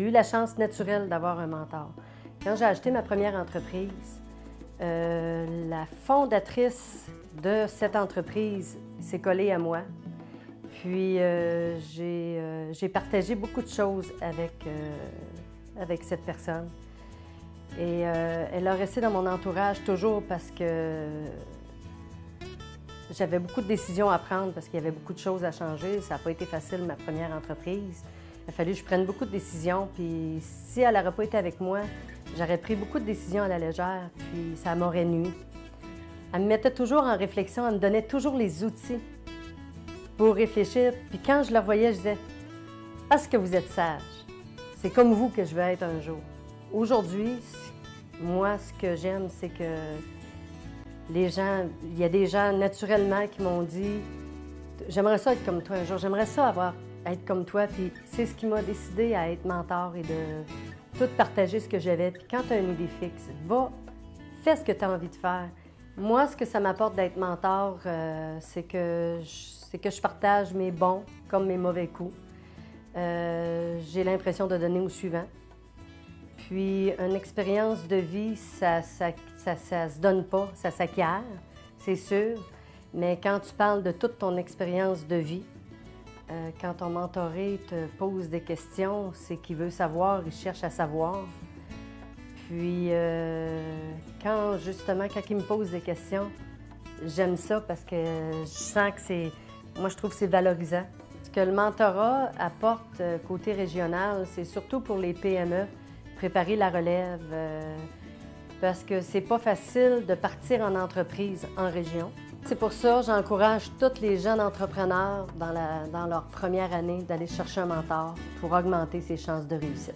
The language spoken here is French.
eu la chance naturelle d'avoir un mentor. Quand j'ai acheté ma première entreprise, la fondatrice de cette entreprise s'est collée à moi. Puis j'ai partagé beaucoup de choses avec cette personne. Et elle a resté dans mon entourage toujours parce que j'avais beaucoup de décisions à prendre parce qu'il y avait beaucoup de choses à changer. Ça n'a pas été facile, ma première entreprise. Il a fallu que je prenne beaucoup de décisions. Puis si elle n'aurait pas été avec moi, j'aurais pris beaucoup de décisions à la légère, puis ça m'aurait nui. Elle me mettait toujours en réflexion, elle me donnait toujours les outils pour réfléchir. Puis quand je la voyais, je disais « Est-ce que vous êtes sage? C'est comme vous que je veux être un jour. » Aujourd'hui, moi, ce que j'aime, c'est que les gens, il y a des gens naturellement qui m'ont dit « J'aimerais ça être comme toi un jour, j'aimerais ça être comme toi. » Puis c'est ce qui m'a décidé à être mentor et de tout partager ce que j'avais. Puis quand tu as une idée fixe, fais ce que tu as envie de faire. Moi, ce que ça m'apporte d'être mentor, c'est que je partage mes bons comme mes mauvais coups. J'ai l'impression de donner au suivant. Puis, une expérience de vie, ça se donne pas, ça s'acquiert, c'est sûr. Mais quand tu parles de toute ton expérience de vie, quand ton mentoré te pose des questions, c'est qu'il veut savoir, il cherche à savoir. Puis, quand il me pose des questions, j'aime ça parce que je sens que moi, je trouve que c'est valorisant. Ce que le mentorat apporte côté régional, c'est surtout pour les PME, préparer la relève, parce que c'est pas facile de partir en entreprise en région. C'est pour ça que j'encourage tous les jeunes entrepreneurs dans leur première année d'aller chercher un mentor pour augmenter ses chances de réussite.